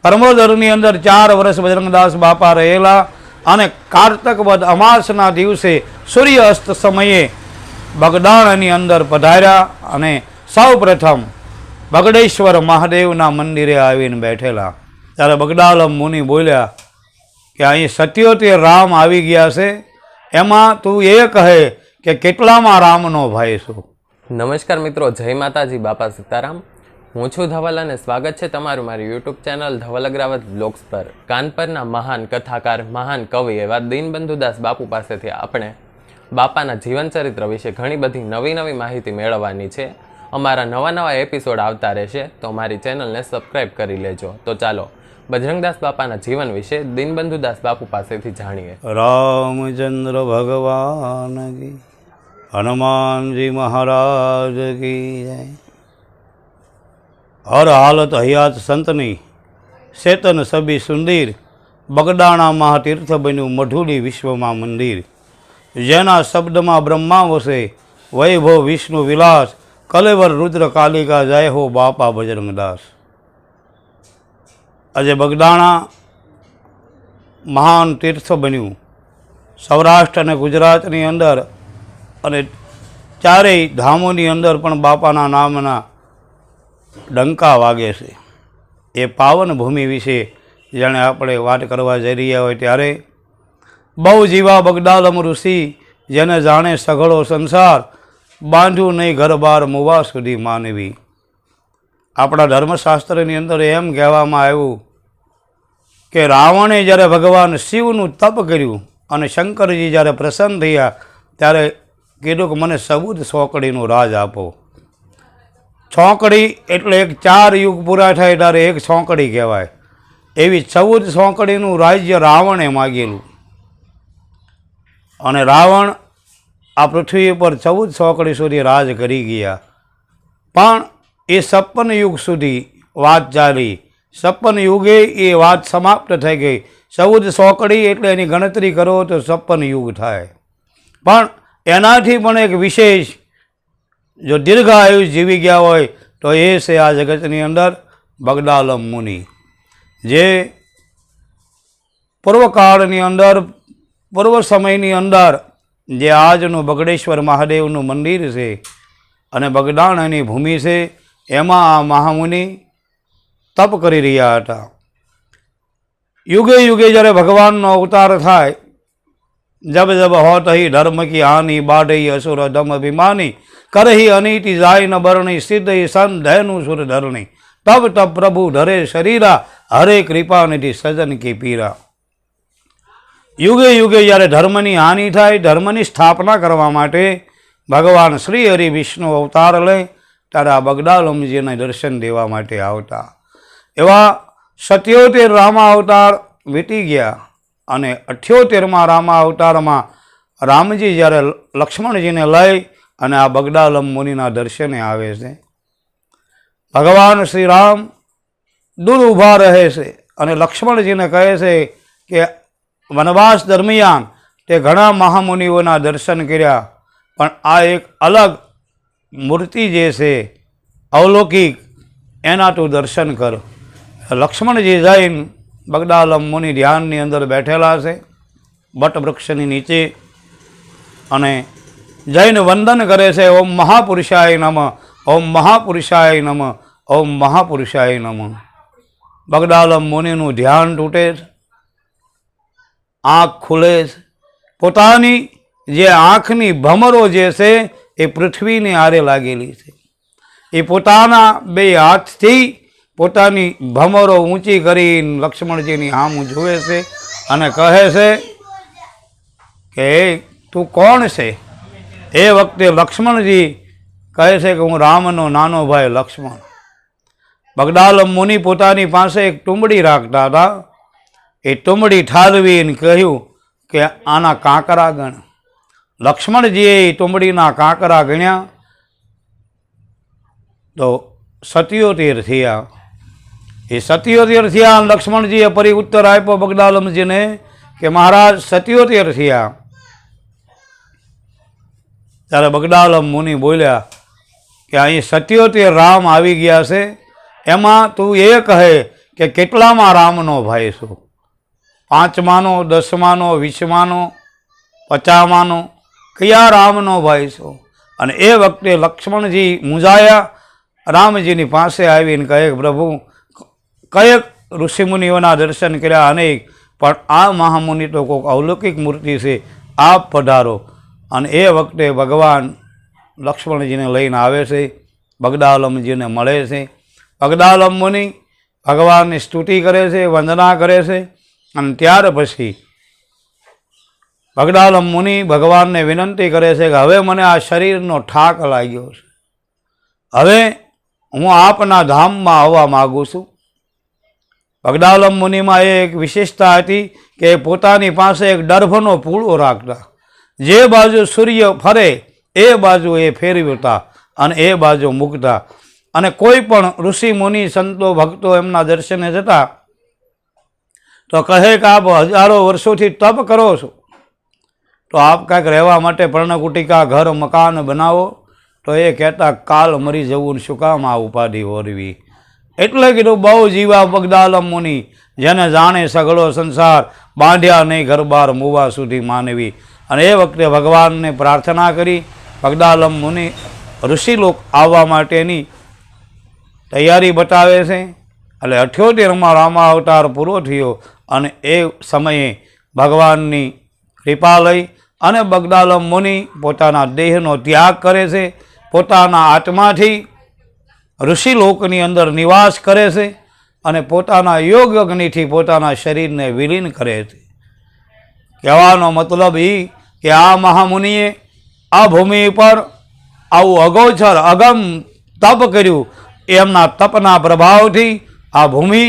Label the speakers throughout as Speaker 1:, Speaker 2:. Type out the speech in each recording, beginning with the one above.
Speaker 1: કર્મોદરની અંદર 4 વર્ષ બજરંગદાસ બાપા રહેલા અને કારતક વદ અમાસના દિવસે સૂર્ય અસ્ત સમયે બગદાણાની અંદર પધાર્યા અને સૌ પ્રથમ બગડેશ્વર મહાદેવના મંદિરે આવીને બેઠેલા. ત્યારે બગદાલમ મુનિ બોલ્યા કે અહીં 77 રામ આવી ગયા છે, એમાં તું એ કહે કે કેટલામાં રામનો ભાઈ છું.
Speaker 2: નમસ્કાર મિત્રો, જય માતાજી, બાપા સીતારામ. હું છું ધવલ અને સ્વાગત છે તમારું મારી YouTube channel Dhaval Agravat blogs પર. કાનપરના મહાન કથાકાર, મહાન કવિ એવા દીનબંધુદાસ બાપુ પાસેથી આપણે બાપાના જીવન ચરિત્ર વિશે ઘણી બધી નવી માહિતી મેળવવાની છે. અમારા નવા એપિસોડ આવતા રહેશે, તો મારી ચેનલને સબસ્ક્રાઈબ કરી લેજો. તો ચાલો બજરંગદાસ બાપાના જીવન વિશે દીનબંધુદાસ બાપુ પાસેથી જાણીએ.
Speaker 1: રામચંદ્ર ભગવાન કી, હનુમાનજી મહારાજ કી જય. હર હાલત હયાત સંતની, ચેતન સબી સુંદર, બગદાણા મહાતીર્થ બન્યું મઢુલી વિશ્વમાં મંદિર. જેના શબ્દમાં બ્રહ્મા વસે, વૈભવ વિષ્ણુ વિલાસ, કલેવર રુદ્ર કાલિકા જય હો બાપા બજરંગદાસ. આજે બગદાણા મહાન તીર્થ બન્યું સૌરાષ્ટ્ર અને ગુજરાતની અંદર, અને ચારેય ધામોની અંદર પણ બાપાના નામના ડંકા વાગે છે. એ પાવન ભૂમિ વિશે જાણે આપણે વાત કરવા જઈ રહ્યા હોય ત્યારે બહુ જીવા બગદાલમ ઋષિ, જેને જાણે સઘળો સંસાર, બાંધ્યું નહીં ઘર બાર મુવા સુધી માનવી. આપણા ધર્મશાસ્ત્રની અંદર એમ કહેવામાં આવ્યું કે રાવણે જ્યારે ભગવાન શિવનું તપ કર્યું અને શંકરજી જ્યારે પ્રસન્ન થયા ત્યારે કીધું કે મને 14 ચોકડીનું રાજ આપો. ચોકડી એટલે 4 યુગ પૂરા થાય ત્યારે એક ચોકડી કહેવાય. એવી 14 ચોકડીનું રાજ્ય રાવણે માગેલું, અને રાવણ આ પૃથ્વી ઉપર 14 ચોકડી સુધી રાજ કરી ગયા. પણ એ 56 યુગ સુધી વાત ચાલી. 56 યુગે એ વાત સમાપ્ત થઈ ગઈ. 14 ચોકડી એટલે એની ગણતરી કરો તો 56 યુગ થાય. પણ એનાથી પણ એક વિશેષ જો દીર્ઘાયુ જીવી ગયા હોય તો એ છે આ જગતની અંદર બગદાલમ મુનિ, જે પૂર્વકાળની અંદર, પૂર્વ સમયની અંદર જે આજનું બગડેશ્વર મહાદેવનું મંદિર છે અને બગદાણાની ભૂમિ છે, એમાં આ મહામુનિ તપ કરી રહ્યા હતા. યુગે યુગે જ્યારે ભગવાનનો અવતાર થાય, જબ જબ હોત હી ધર્મ કી હાનિ, બાઢઈ અસુર ધમ અભિમાની, કરહી અનિતિ જાય ન બરણી, સિદ્ધ સન ધૈનું સુર ધરણી, તબ તબ પ્રભુ ધરે શરીરા, હરે કૃપા નિધિ સજન કી પીરા. યુગે યુગે જ્યારે ધર્મની હાનિ થાય, ધર્મની સ્થાપના કરવા માટે ભગવાન શ્રી હરિ વિષ્ણુ અવતાર લે ત્યારે આ બગદાલમજીને દર્શન દેવા માટે આવતા. એવા 77 રામા અવતાર વીતી ગયા, અને 78માં રામા અવતારમાં રામજી જ્યારે લક્ષ્મણજીને લઈ અને આ બગદાલમ મુનિના દર્શને આવે છે. ભગવાન શ્રી રામ દૂર ઊભા રહે છે અને લક્ષ્મણજીને કહે છે કે વનવાસ દરમિયાન તે ઘણા મહામુનિઓના દર્શન કર્યા, પણ આ એક અલગ મૂર્તિ જે છે અવલૌકિક, એના તું દર્શન કર. લક્ષ્મણજી જઈને બગદાલમ મુનિ ધ્યાનની અંદર બેઠેલા છે વટવૃક્ષની નીચે, અને જઈને વંદન કરે છે. ઓમ મહાપુરુષાય નમઃ, ઓમ મહાપુરુષાય નમઃ, ઓમ મહાપુરુષાય નમઃ. બગદાલમ મુનિનું ધ્યાન તૂટે છે, આંખ ખુલે છે. પોતાની જે આંખની ભમરો જે છે એ પૃથ્વીની આરે લાગેલી છે. એ પોતાના 2 હાથથી પોતાની ભમરો ઊંચી કરીને લક્ષ્મણજીની સામું જુએ છે અને કહે છે કે તું કોણ છે? એ વખતે લક્ષ્મણજી કહે છે કે હું રામનો નાનો ભાઈ લક્ષ્મણ. બગદાલમ મુનિ પોતાની પાસે એક ટુંબડી રાખતા હતા. એ ટુંબડી ઠાલવીને કહ્યું કે આના કાંકરા ગણ. લક્ષ્મણજીએ એ ટુંબડીના કાંકરા ગણ્યા તો 77 થયા. એ 77 થયા. લક્ષ્મણજીએ ફરી ઉત્તર આપ્યો બગદાલમજીને કે મહારાજ 77 થયા. ત્યારે બગદાલમ મુનિ બોલ્યા કે અહીં 77 રામ આવી ગયા છે, એમાં તું એ કહે કે કેટલામાં રામનો ભાઈ છું, 5માનો, 10માનો, 20માનો, 50માનો, કયા રામનો ભાઈ છું? અને એ વખતે લક્ષ્મણજી મૂંઝાયા, રામજીની પાસે આવીને કહે પ્રભુ કયેક ઋષિમુનિઓના દર્શન કર્યા અનેક, પણ આ મહામુનિ તો કોઈક અવલૌકિક મૂર્તિ છે, આપ પધારો. અને એ વખતે ભગવાન લક્ષ્મણજીને લઈને આવે છે, બગદાલમજીને મળે છે. બગદાલમ મુનિ ભગવાનની સ્તુતિ કરે છે, વંદના કરે છે. અને ત્યાર પછી બગદાલમ મુનિ ભગવાનને વિનંતી કરે છે કે હવે મને આ શરીરનો ઠાક લાગ્યો છે, હવે હું આપના ધામમાં આવવા માગું છું. બગદાલમ મુનિમાં એક વિશેષતા હતી કે પોતાની પાસે એક દર્ભનો પૂળો રાખતા, જે બાજુ સૂર્ય ફરે એ બાજુ એ ફેરવતા અને એ બાજુ મૂકતા. અને કોઈ પણ ઋષિ મુનિ સંતો ભક્તો એમના દર્શને જતા તો કહે કે આપ હજારો વર્ષોથી તપ કરો છો, તો આપ કાંઈક રહેવા માટે પર્ણકુટિકા ઘર મકાન બનાવો. તો એ કહેતા કાલ મરી જવું, શું કામ આ ઉપાધિ ઓરવી. એટલે કીધું બહુ જીવા બગદાલમ મુનિ, જેને જાણે સઘળો સંસાર, બાંધ્યા નહીં ઘર બાર મુવા સુધી માનવી. અને એ વખતે ભગવાનને પ્રાર્થના કરી બગદાલમ મુનિ ઋષિલોક આવવા માટેની તૈયારી બતાવે છે. એટલે 78માં રામા અવતાર પૂરો થયો અને એ સમયે ભગવાનની કૃપા લઈ અને બગદાલમ મુનિ પોતાના દેહનો ત્યાગ કરે છે, પોતાના આત્માથી ઋષિલોકની અંદર નિવાસ કરે છે અને પોતાના યોગ અગ્નિથી પોતાના શરીરને વિલીન કરે છે. કહેવાનો મતલબ એ કે આ મહામુનિએ આ ભૂમિ પર આવું અગોચર અગમ તપ કર્યું. એમના તપના પ્રભાવથી આ ભૂમિ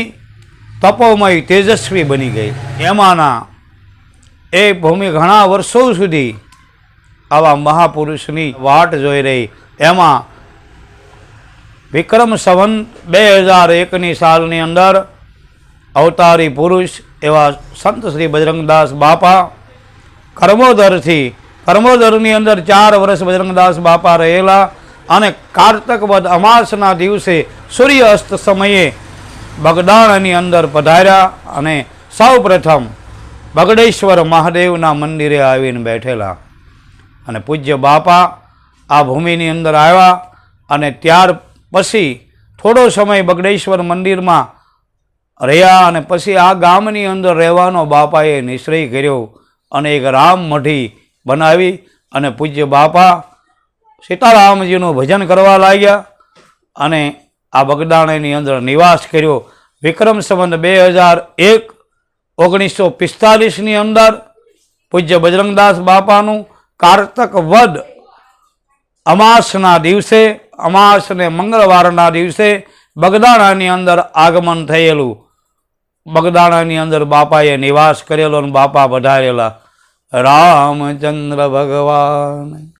Speaker 1: તપોમય તેજસ્વી બની ગઈ. એમાંના એ ભૂમિ ઘણા વર્ષો સુધી આવા મહાપુરુષની વાટ જોઈ રહી. એમાં વિક્રમ સંવત 2001ની સાલની અંદર અવતારી પુરુષ એવા સંત શ્રી બજરંગદાસ બાપા કર્મોદરની અંદર 4 વર્ષ બજરંગદાસ બાપા રહેલા અને કારતક વદ અમાસના દિવસે સૂર્ય અસ્ત સમયે બગદાણની અંદર પધાર્યા અને સૌ પ્રથમ બગડેશ્વર મહાદેવના મંદિરે આવીને બેઠેલા. અને પૂજ્ય બાપા આ ભૂમિની અંદર આવ્યા અને ત્યાર પછી થોડો સમય બગડેશ્વર મંદિરમાં રહ્યા અને પછી આ ગામની અંદર રહેવાનો બાપાએ નિશ્ચય કર્યો અને એક રામ મઢી બનાવી અને પૂજ્ય બાપા સીતારામજીનું ભજન કરવા લાગ્યા અને આ બગદાણાની અંદર નિવાસ કર્યો. વિક્રમ સંવત 2001 1945ની અંદર પૂજ્ય બજરંગદાસ બાપાનું કારતક વદ અમાસના દિવસે, અમાસ ને મંગળવારના દિવસે બગદાણાની અંદર આગમન થયેલું. બગદાણાની અંદર બાપાએ નિવાસ કરેલો અને બાપા પધારેલા. રામચંદ્ર ભગવાન